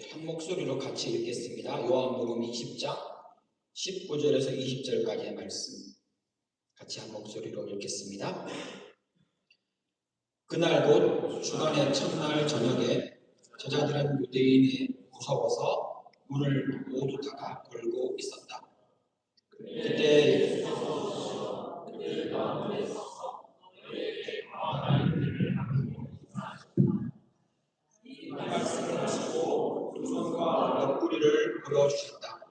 한 목소리로 같이 읽겠습니다. 요한복음 20장 19절에서 20절까지의 말씀 같이 한 목소리로 읽겠습니다. 그날 곧 주간의 첫날 저녁에 제자들은 유대인이 무서워서 문을 모두 닫아 걸고 있었다. 그때 말씀을 하시고 두 손과 옆구리를 보여주셨다.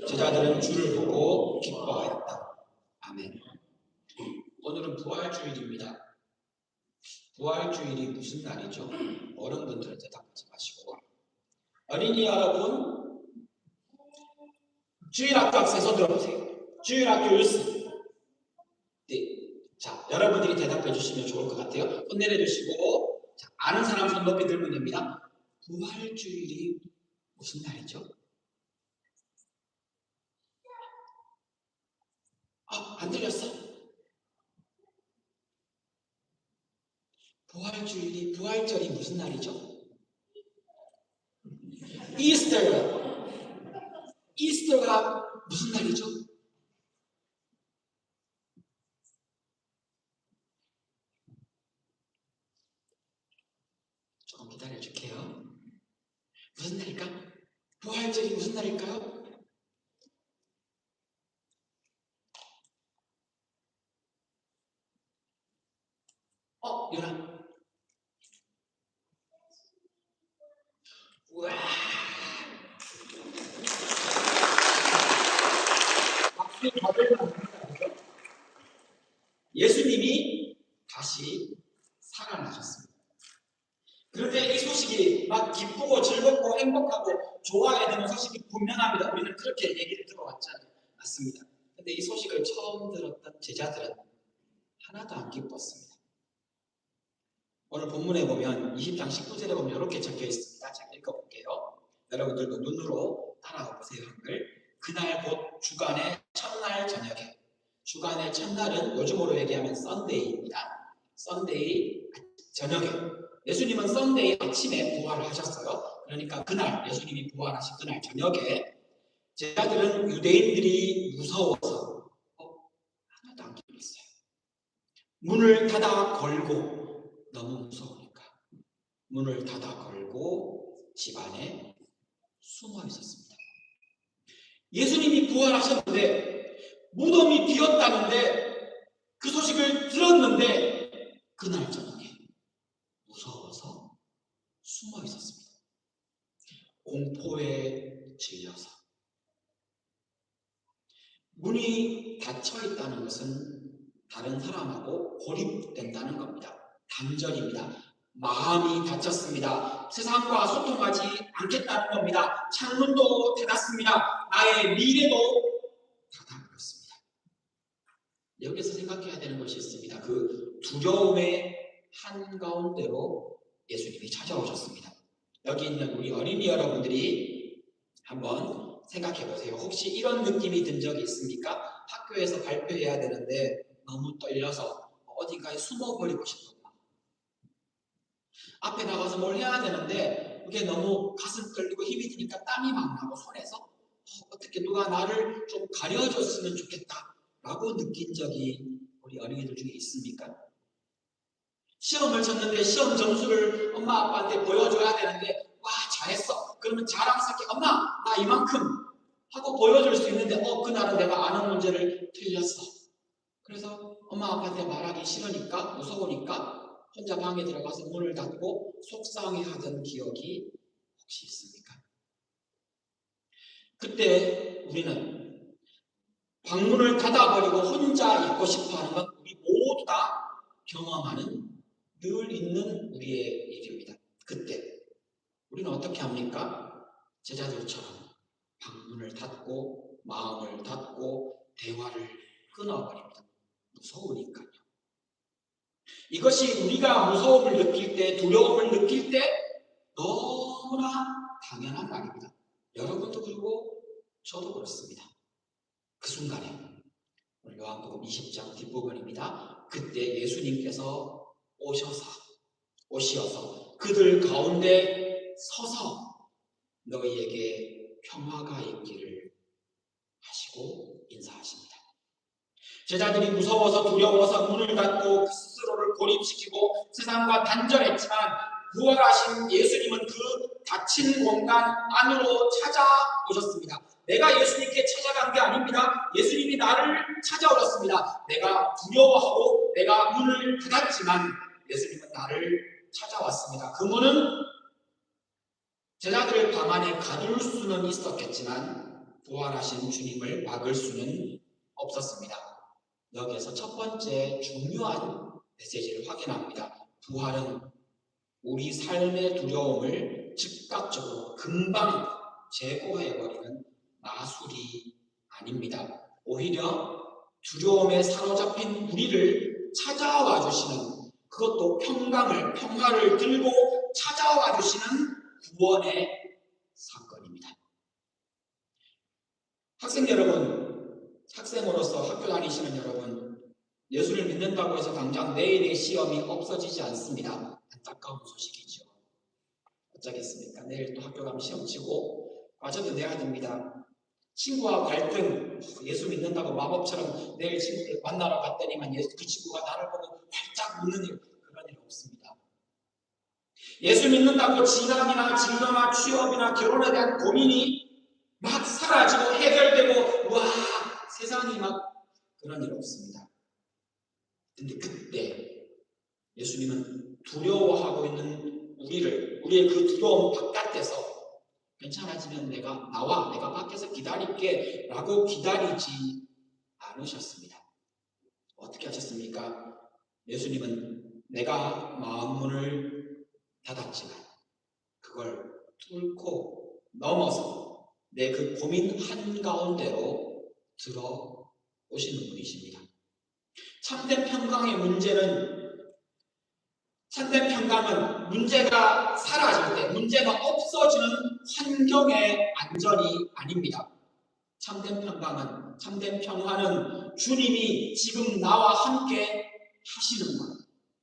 제자들은 주를 보고 기뻐하였다. 아멘. 오늘은 부활주일입니다. 부활주일이 무슨 날이죠? 어른분들은 대답하지 마시고 어린이 여러분, 주일학교 학생 손 들어보세요. 주일학교 일수. 네. 자, 여러분들이 대답해 주시면 좋을 것 같아요. 손 내려주시고, 자, 아는 사람 손 높이 들면 됩니다. 부활주일이 무슨 날이죠? 안 들렸어? 부활절이 무슨 날이죠? 이스터가 무슨 날이죠? 조금 기다려줄게요. 무슨 날일까? 부활절이 무슨 날일까요? 유나. 우와. 박수 받으면 안 됩니다. 예수님이 다시 살아나셨습니다. 그런데 이 소식이 막 기쁘고 즐겁고 행복하고 좋아야 되는 소식이 분명합니다. 우리는 그렇게 얘기를 들어왔잖아요. 맞습니다. 근데 이 소식을 처음 들었던 제자들은 하나도 안 기뻤습니다. 오늘 본문에 보면 20장 19절에 보면 이렇게 적혀 있습니다. 제가 읽어볼게요. 여러분들도 눈으로 따라가 보세요. 한글. 그날 곧 주간의 첫날 저녁에. 주간의 첫날은 요즘으로 얘기하면 썬데이입니다. 썬데이 저녁에. 예수님은 썬데이 아침에 부활을 하셨어요. 그러니까 그날 예수님이 부활하신 그날 저녁에 제자들은 유대인들이 무서워서 하나도 안 기뻤어요. 문을 닫아 걸고 너무 무서우니까 문을 닫아 걸고 집 안에 숨어 있었습니다. 예수님이 부활하셨는데 무덤이 비었다는데 그 소식을 들었는데 그날 저녁에 무서워서 숨어 있었습니다. 공포에 질려서. 문이 닫혀 있다는 것은 다른 사람하고 고립된다는 겁니다. 단절입니다. 마음이 닫혔습니다. 세상과 소통하지 않겠다는 겁니다. 창문도 닫았습니다. 나의 미래도 닫아버렸습니다. 여기서 생각해야 되는 것이 있습니다. 그 두려움의 한가운데로 예수님이 찾아오셨습니다. 여기 있는 우리 어린이 여러분들이 한번 생각해 보세요. 혹시 이런 느낌이 든 적이 있습니까? 학교에서 발표해야 되는데 너무 떨려서 어딘가에 숨어버리고 싶은 거. 앞에 나가서 뭘 해야 되는데 그게 너무 가슴 떨리고 힘이 드니까 땀이 막 나고 손에서 어떻게 누가 나를 좀 가려줬으면 좋겠다 라고 느낀 적이 우리 어린이들 중에 있습니까? 시험을 쳤는데 시험 점수를 엄마 아빠한테 보여줘야 되는데 와 잘했어. 그러면 자랑스럽게 엄마 나 이만큼 하고 보여줄 수 있는데 그날은 내가 아는 문제를 틀렸어. 그래서 엄마 아빠한테 말하기 싫으니까 무서우니까 혼자 방에 들어가서 문을 닫고 속상해하던 기억이 혹시 있습니까? 그때 우리는 방문을 닫아버리고 혼자 있고 싶어하는 건 우리 모두 다 경험하는 늘 있는 우리의 일입니다. 그때 우리는 어떻게 합니까? 제자들처럼 방문을 닫고 마음을 닫고 대화를 끊어버립니다. 무서우니까요. 이것이 우리가 무서움을 느낄 때, 두려움을 느낄 때 너무나 당연한 말입니다. 여러분도 그리고 저도 그렇습니다. 그 순간에 요한복음 20장 뒷부분입니다. 그때 예수님께서 오셔서 그들 가운데 서서 너희에게 평화가 있기를 하시고 인사하십니다. 제자들이 무서워서 두려워서 문을 닫고 스스로를 고립시키고 세상과 단절했지만 부활하신 예수님은 그 닫힌 공간 안으로 찾아오셨습니다. 내가 예수님께 찾아간 게 아닙니다. 예수님이 나를 찾아오셨습니다. 내가 두려워하고 내가 문을 닫았지만 예수님은 나를 찾아왔습니다. 그 문은 제자들을 방 안에 가둘 수는 있었겠지만 부활하신 주님을 막을 수는 없었습니다. 여기에서 첫 번째 중요한 메시지를 확인합니다. 부활은 우리 삶의 두려움을 즉각적으로 금방 제거해버리는 마술이 아닙니다. 오히려 두려움에 사로잡힌 우리를 찾아와 주시는, 그것도 평화를 들고 찾아와 주시는 구원의 사건입니다. 학생 여러분, 학생으로서 학교 다니시는 여러분, 예수를 믿는다고 해서 당장 내일의 시험이 없어지지 않습니다. 안타까운 소식이죠. 어쩌겠습니까? 내일 또 학교 가면 시험 치고 과제도 내야 됩니다. 친구와 갈등, 예수 믿는다고 마법처럼 내일 친구를 만나러 갔더니만 그 친구가 나를 보고 활짝 웃는 일, 그런 일 없습니다. 예수 믿는다고 진학이나 진로나 취업이나 결혼에 대한 고민이 막 사라지고 해결되고 와 세상이 막 그런 일 없습니다. 근데 그때 예수님은 두려워하고 있는 우리의 그 두려움 바깥에서 괜찮아지면 내가 밖에서 기다릴게 라고 기다리지 않으셨습니다. 어떻게 하셨습니까? 예수님은 내가 마음문을 닫았지만 그걸 뚫고 넘어서 내 그 고민 한가운데로 들어오시는 분이십니다. 참된 평강은 문제가 사라질 때, 문제가 없어지는 환경의 안전이 아닙니다. 참된 평화는 주님이 지금 나와 함께 하시는 것,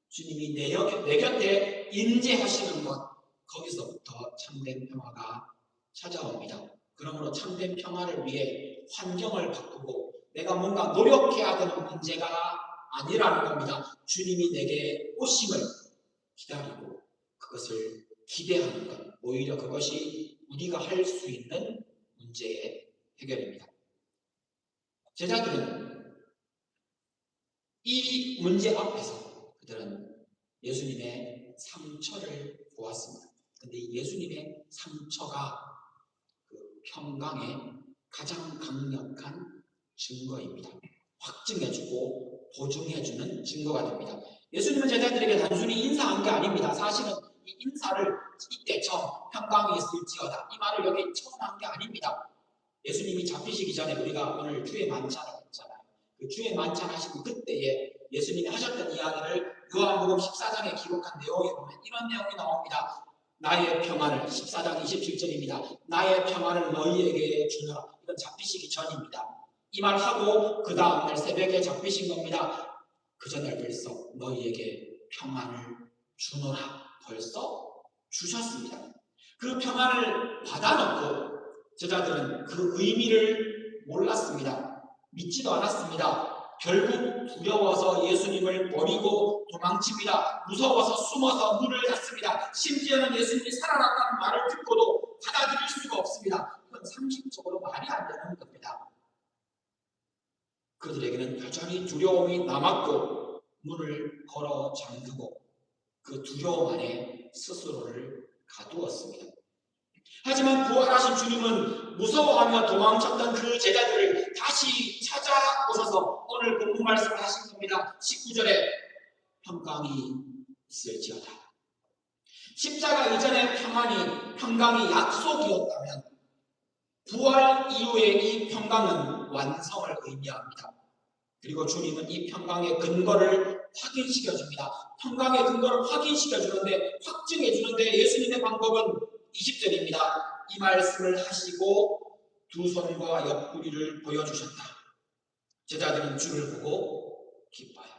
주님이 내 곁에 임재하시는 것, 거기서부터 참된 평화가 찾아옵니다. 그러므로 참된 평화를 위해 환경을 바꾸고 내가 뭔가 노력해야 되는 문제가 아니라는 겁니다. 주님이 내게 오심을 기다리고 그것을 기대하는 것, 오히려 그것이 우리가 할 수 있는 문제의 해결입니다. 제자들은 이 문제 앞에서 그들은 예수님의 상처를 보았습니다. 그런데 예수님의 상처가 그 평강의 가장 강력한 증거입니다. 확증해주고 보증해주는 증거가 됩니다. 예수님은 제자들에게 단순히 인사한 게 아닙니다. 사실은 이 인사를 이때처럼 평강이 있을지어다 이 말을 여기 처음 한 게 아닙니다. 예수님이 잡히시기 전에 우리가 오늘 주의 만찬을 했잖아요. 그 주의 만찬 하시고 그때에 예수님이 하셨던 이야기를 요한복음 14장에 기록한 내용에 보면 이런 내용이 나옵니다. 나의 평안을 14장 27절입니다. 나의 평안을 너희에게 주노라. 이건 잡히시기 전입니다. 이 말하고 그 다음날 새벽에 잡히신 겁니다. 그 전날 벌써 너희에게 평안을 주노라. 벌써 주셨습니다. 그 평안을 받아놓고 제자들은 그 의미를 몰랐습니다. 믿지도 않았습니다. 결국 두려워서 예수님을 버리고 도망칩니다. 무서워서 숨어서 문을 닫습니다. 심지어는 예수님이 살아났다는 말을 듣고도 받아들일 수가 없습니다. 이건 상식적으로 말이 안 되는 겁니다. 그들에게는 여전히 두려움이 남았고 문을 걸어 잠그고 그 두려움 안에 스스로를 가두었습니다. 하지만 부활하신 주님은 무서워하며 도망쳤던 그 제자들을 다시 찾아오셔서 오늘 본문 말씀을 하신 겁니다. 19절에 평강이 있을지어다. 십자가 이전의 평강이 약속이었다면 부활 이후의 이 평강은 완성을 의미합니다. 그리고 주님은 이 평강의 근거를 확인시켜줍니다. 평강의 근거를 확인시켜주는데, 확증해주는데 예수님의 방법은 20절입니다. 이 말씀을 하시고 두 손과 옆구리를 보여주셨다. 제자들은 주를 보고 기뻐하였다.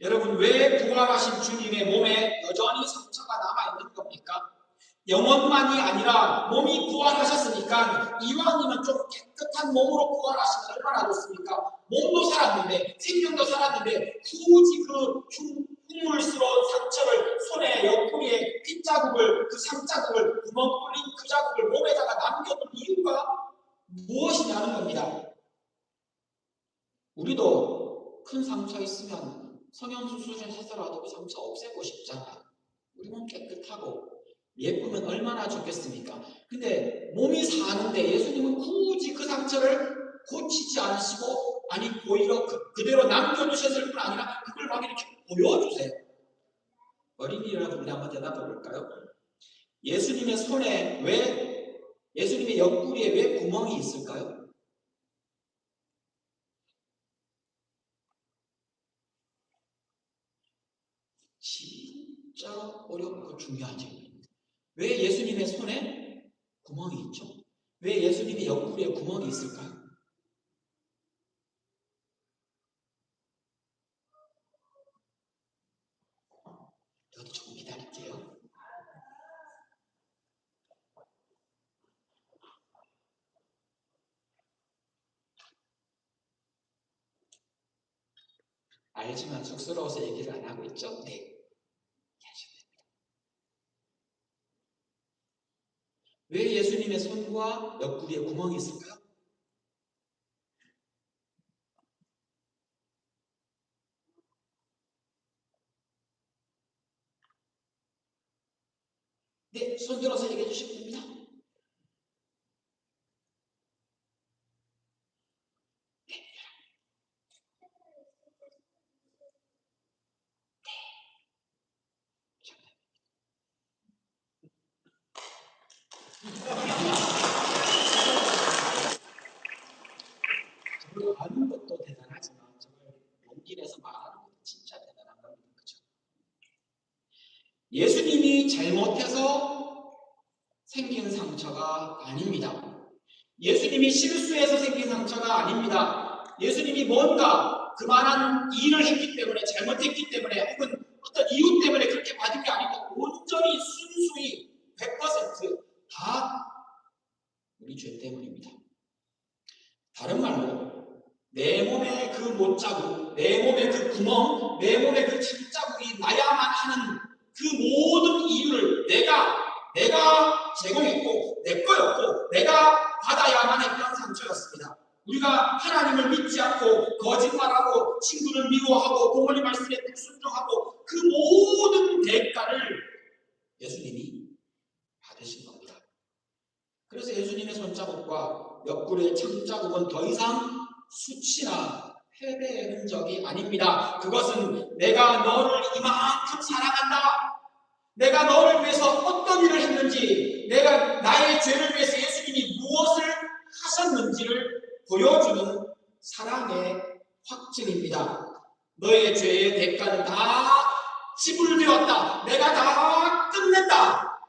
여러분, 왜 부활하신 주님의 몸에 여전히 상처가 남아있는 겁니까? 영혼만이 아니라 몸이 부활하셨으니까 이왕이면 좀 깨끗한 몸으로 부활하시면 얼마나 좋습니까? 몸도 살았는데 생명도 살았는데 굳이 그 흉물스러운 상처를 손에 옆구리에 핏자국을 그 상자국을 구멍 뚫린 그 자국을 몸에다가 남겨둔 이유가 무엇이냐는 겁니다. 우리도 큰 상처 있으면 성형수술을 해서라도 그 상처 없애고 싶잖아요. 우리 몸 깨끗하고 예쁘면 얼마나 좋겠습니까? 근데 몸이 사는데 예수님은 굳이 그 상처를 고치지 않으시고 아니 오히려 그대로 남겨두셨을 뿐 아니라 그걸 막 이렇게 보여주세요. 어린이라고 우리 한번 대답해 볼까요? 예수님의 손에 예수님의 옆구리에 왜 구멍이 있을까요? 진짜 어렵고 중요한 질문입니다. 왜 예수님의 손에 구멍이 있죠? 왜 예수님의 옆구리에 구멍이 있을까요? 저도 조금 기다릴게요. 알지만 쑥스러워서 얘기를 안 하고 있죠? 네. 왜 예수님의 손과 옆구리에 구멍이 있을까요? 네, 손 들어서 얘기해 주시면 됩니다. 저를 아는 것도 대단하지만 저걸 용기 내서 말하는 것도 진짜 대단한 겁니다. 그렇죠? 예수님이 잘못해서 생긴 상처가 아닙니다. 예수님이 실수해서 생긴 상처가 아닙니다. 예수님이 뭔가 그만한 일을 했기 때문에 잘못했기 때문에 혹은 어떤 이유 때문에 그렇게 받은 게 아니고 온전히 순수히 100%다 우리 죄 때문입니다. 다른 말로 내 몸에 그 못자국, 내 몸에 그 구멍, 내 몸에 그 침자국이 나야만 하는 그 모든 이유를 내가 제공했고 내 거였고 내가 받아야만 했던 상처였습니다. 우리가 하나님을 믿지 않고 거짓말하고 친구를 미워하고 부모님 말씀에 불순종하고 그 모든 대가를 예수님이 받으신 겁니다. 그래서 예수님의 손자국과 옆구리의 창자국은 더 이상 수치나 패배의 흔적이 아닙니다. 그것은 내가 너를 이만큼 사랑한다. 내가 너를 위해서 어떤 일을 했는지, 내가 나의 죄를 위해서 예수님이 무엇을 하셨는지를 보여주는 사랑의 확증입니다. 너의 죄의 대가는 다 지불되었다. 내가 다 끝냈다.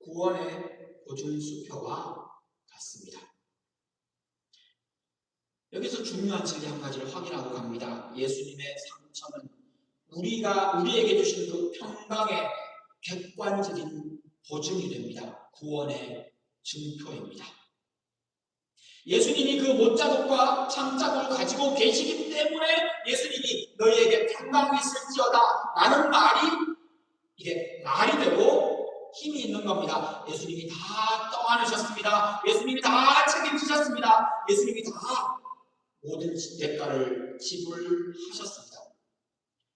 구원의 보증수표와 같습니다. 여기서 중요한 진리 한 가지를 확인하고 갑니다. 예수님의 상처는 우리에게 주신 그 평강의 객관적인 보증이 됩니다. 구원의 증표입니다. 예수님이 그 못자국과 창자국을 가지고 계시기 때문에 예수님이 너희에게 평강이 있을지어다 라는 말이 이게 말이 되고 힘이 있는 겁니다. 예수님이 다 떠안으셨습니다. 예수님이 다 책임지셨습니다. 예수님이 다 모든 대가를 지불하셨습니다.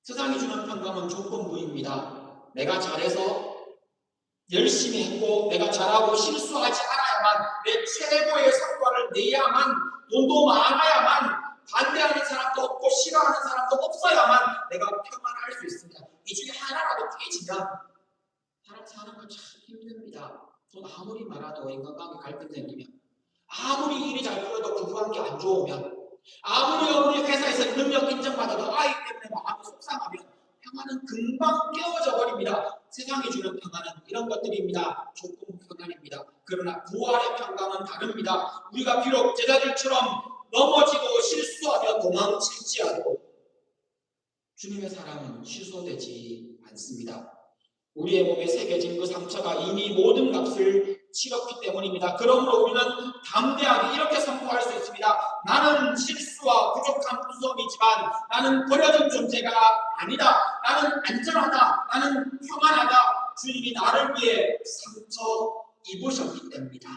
세상이 주는 평강은 조건부입니다. 내가 잘해서 열심히 했고 내가 잘하고 실수하지 않아야만 내 최고의 성과를 내야만 돈도 많아야만 반대하는 사람도 없고 싫어하는 사람도 없어야만 내가 평안할 수 있습니다. 이 중에 하나라도 깨지면 사람 사는 건 참 힘듭니다. 돈 아무리 많아도 인간관계 갈등 생기면 아무리 일이 잘 풀어도 부부관계 안 좋으면 아무리 회사에서 능력 인정받아도 아이 때문에 마음이 속상하면 평안은 금방 깨어져 버립니다. 세상이 주는 평안은 이런 것들입니다. 조금 평안입니다. 그러나 부활의 평강은 다릅니다. 우리가 비록 제자들처럼 넘어지고 실수하며 도망칠지라도 주님의 사랑은 취소되지 않습니다. 우리의 몸에 새겨진 그 상처가 이미 모든 값을 치렀기 때문입니다. 그러므로 우리는 담대하게 이렇게 선포할 수 있습니다. 나는 실수와 부족한 구성이지만 나는 버려진 존재가 아니다. 나는 안전하다. 나는 평안하다. 주님이 나를 위해 상처 입으셨기 때문이다.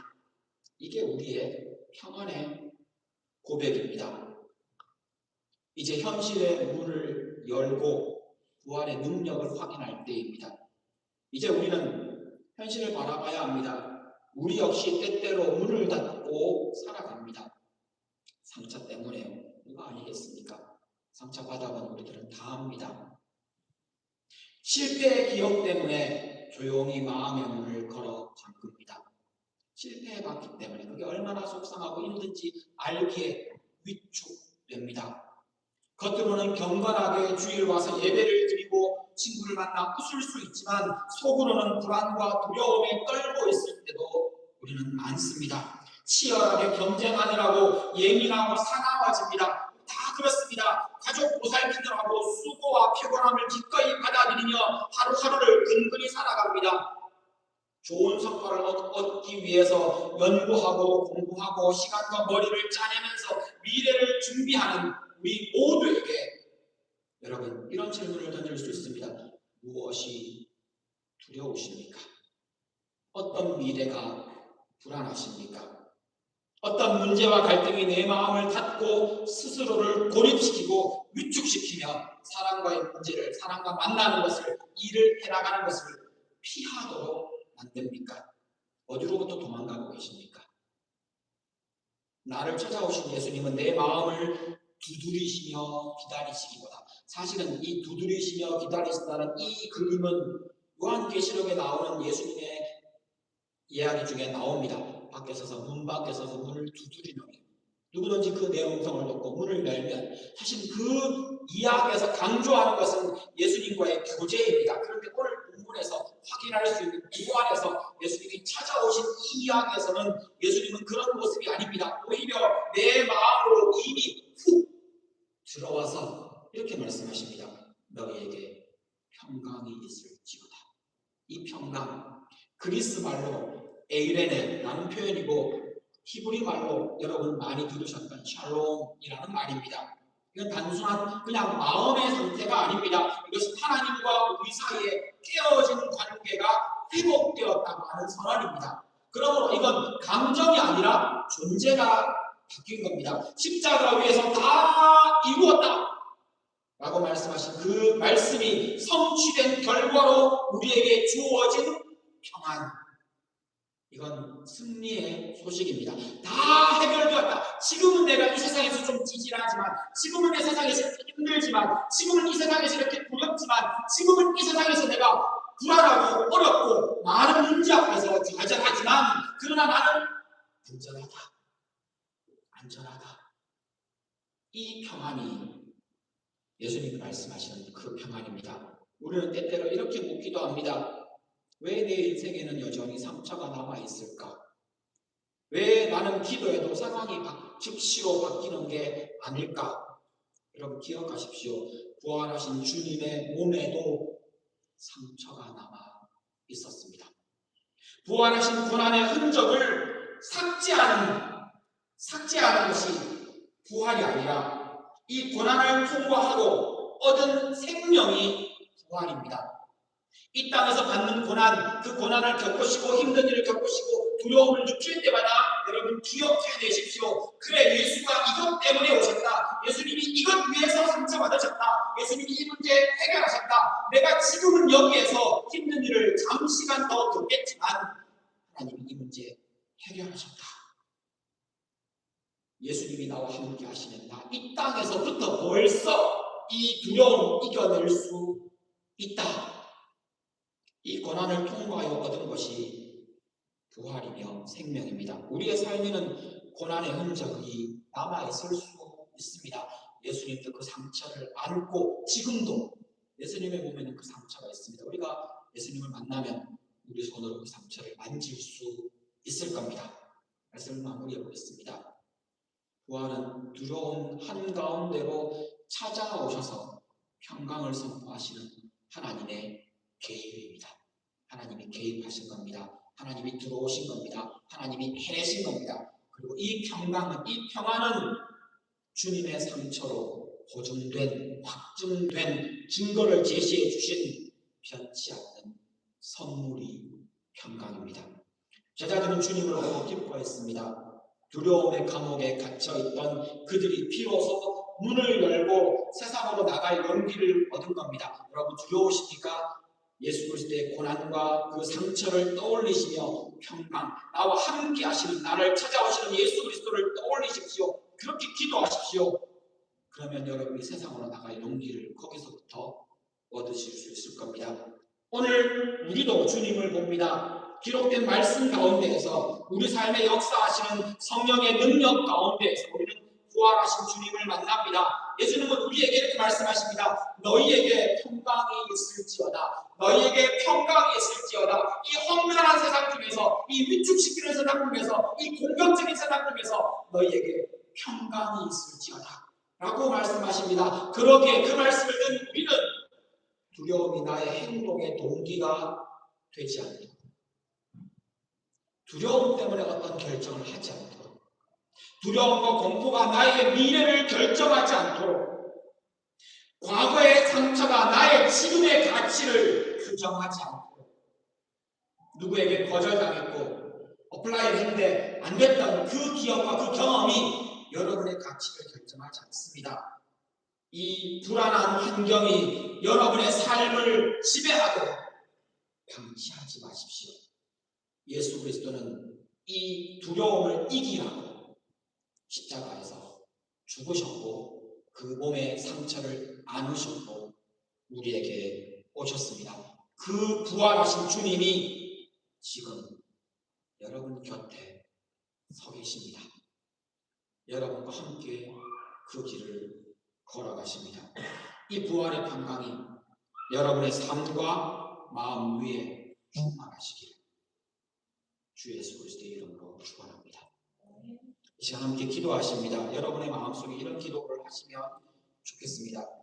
이게 우리의 평안의 고백입니다. 이제 현실의 문을 열고 부활의 능력을 확인할 때입니다. 이제 우리는 현실을 바라봐야 합니다. 우리 역시 때때로 문을 닫고 살아갑니다. 상처 때문에요. 누가 아니겠습니까? 상처 받아본 우리들은 다 합니다. 실패의 기억 때문에 조용히 마음의 문을 걸어 잠깁니다. 실패해봤기 때문에 그게 얼마나 속상하고 힘든지 알기에 위축됩니다. 겉으로는 경건하게 주일 와서 예배를 드리고 친구를 만나 웃을 수 있지만 속으로는 불안과 두려움에 떨고 있을 때도 우리는 많습니다. 치열하게 경쟁하느라고 예민하고 사나워집니다. 다 그렇습니다. 가족 보살피느라고 수고와 피곤함을 기꺼이 받아들이며 하루하루를 근근히 살아갑니다. 좋은 성과를 얻기 위해서 연구하고 공부하고 시간과 머리를 짜내면서 미래를 준비하는 우리 모두에게 여러분 이런 질문을 던질 수 있습니다. 무엇이 두려우십니까? 어떤 미래가 불안하십니까? 어떤 문제와 갈등이 내 마음을 닫고 스스로를 고립시키고 위축시키며 사람과의 문제를 사람과 만나는 것을 일을 해나가는 것을 피하도록 만듭니까? 어디로부터 도망가고 계십니까? 나를 찾아오신 예수님은 내 마음을 두드리시며 기다리시기보다 사실은 이 두드리시며 기다리신다는 이 그림은 요한계시록에 나오는 예수님의 이야기 중에 나옵니다. 밖에 서서 문 밖에 서서 문을 두드리는 누구든지 그 내 음성을 듣고 문을 열면 사실 그 이야기에서 강조하는 것은 예수님과의 교제입니다. 그런데 오늘 본문에서 확인할 수 있는 그 안에서 예수님이 찾아오신 이 이야기에서는 예수님은 그런 모습이 아닙니다. 오히려 내 마음으로 이미 훅 들어와서 이렇게 말씀하십니다. 너희에게 평강이 있을지어다. 이 평강 그리스 말로 에이레네라는 표현이고 히브리 말로 여러분 많이 들으셨던 샬롬이라는 말입니다. 이건 단순한 그냥 마음의 상태가 아닙니다. 이것은 하나님과 우리 사이에 깨어진 관계가 회복되었다고 하는 선언입니다. 그러므로 이건 감정이 아니라 존재가 바뀐 겁니다. 십자가 위에서 다 이루었다 라고 말씀하신 그 말씀이 성취된 결과로 우리에게 주어진 평안, 이건 승리의 소식입니다. 다 해결되었다. 지금은 내가 이 세상에서 좀 찌질하지만, 지금은 이 세상에서 힘들지만, 지금은 이 세상에서 이렇게 두렵지만, 지금은 이 세상에서 내가 불안하고 어렵고 많은 문제 앞에서 좌절하지만, 그러나 나는 안전하다. 안전하다. 이 평안이 예수님이 말씀하시는 그 평안입니다. 우리는 때때로 이렇게 묻기도 합니다. 왜 내 인생에는 여전히 상처가 남아있을까? 왜 나는 기도해도 상황이 즉시로 바뀌는 게 아닐까? 여러분 기억하십시오. 부활하신 주님의 몸에도 상처가 남아 있었습니다. 부활하신 고난의 흔적을 삭제하는 것이 부활이 아니라 이 고난을 통과하고 얻은 생명이 부활입니다. 이 땅에서 받는 고난, 그 고난을 겪으시고 힘든 일을 겪으시고 두려움을 느낄 때마다 여러분 기억해내십시오. 그래, 예수가 이것 때문에 오셨다. 예수님이 이것 위해서 상처받으셨다. 예수님이 이 문제 해결하셨다. 내가 지금은 여기에서 힘든 일을 잠시간 더 겪겠지만 하나님이 이 문제 해결하셨다. 예수님이 나와 함께 하시는 나 이 땅에서부터 벌써 이 두려움 이겨낼 수 있다. 이 고난을 통과하여 얻은 것이 부활이며 생명입니다. 우리의 삶에는 고난의 흔적이 남아있을 수 있습니다. 예수님도 그 상처를 안고 지금도 예수님의 몸에는 그 상처가 있습니다. 우리가 예수님을 만나면 우리 손으로 그 상처를 만질 수 있을 겁니다. 말씀을 마무리해 보겠습니다. 부활은 두려움 한가운데로 찾아오셔서 평강을 선포하시는 하나님의 계획입니다. 하나님이 개입하신 겁니다. 하나님이 들어오신 겁니다. 하나님이 해내신 겁니다. 그리고 이 평강은, 이 평안은 주님의 상처로 보증된, 확증된 증거를 제시해 주신 변치 않는 선물이 평강입니다. 제자들은 주님을 보고 기뻐했습니다. 두려움의 감옥에 갇혀있던 그들이 비로소 문을 열고 세상으로 나갈 용기를 얻은 겁니다. 여러분 두려우십니까? 예수 그리스도의 고난과 그 상처를 떠올리시며 평강, 나와 함께 하시는, 나를 찾아오시는 예수 그리스도를 떠올리십시오. 그렇게 기도하십시오. 그러면 여러분이 세상으로 나갈 용기를 거기서부터 얻으실 수 있을 겁니다. 오늘 우리도 주님을 봅니다. 기록된 말씀 가운데에서 우리 삶에 역사하시는 성령의 능력 가운데에서 우리는 부활하신 주님을 만납니다. 예수님은 우리에게 이렇게 말씀하십니다. 너희에게 평강이 있을지어다. 너희에게 평강이 있을지어다. 이 험난한 세상 중에서, 이 위축시키는 세상 중에서, 이 공격적인 세상 중에서 너희에게 평강이 있을지어다 라고 말씀하십니다. 그러기에 그 말씀을 듣는 우리는 두려움이 나의 행동의 동기가 되지 않도록, 두려움 때문에 어떤 결정을 하지 않도록, 두려움과 공포가 나의 미래를 결정하지 않도록, 과거의 상처가 나의 지금의 가치를 규정하지 않도록, 누구에게 거절당했고 어플라이를 했는데 안 됐던 그 기억과 그 경험이 여러분의 가치를 결정하지 않습니다. 이 불안한 환경이 여러분의 삶을 지배하도록 방치하지 마십시오. 예수 그리스도는 이 두려움을 이기라고 십자가에서 죽으셨고 그 몸의 상처를 안으셨고 우리에게 오셨습니다. 그 부활하신 주님이 지금 여러분 곁에 서 계십니다. 여러분과 함께 그 길을 걸어가십니다. 이 부활의 평강이 여러분의 삶과 마음 위에 충만하시기를 주 예수 그리스도의 이름으로 축원합니다. 이 시간 함께 기도하십니다. 여러분의 마음속에 이런 기도를 하시면 좋겠습니다.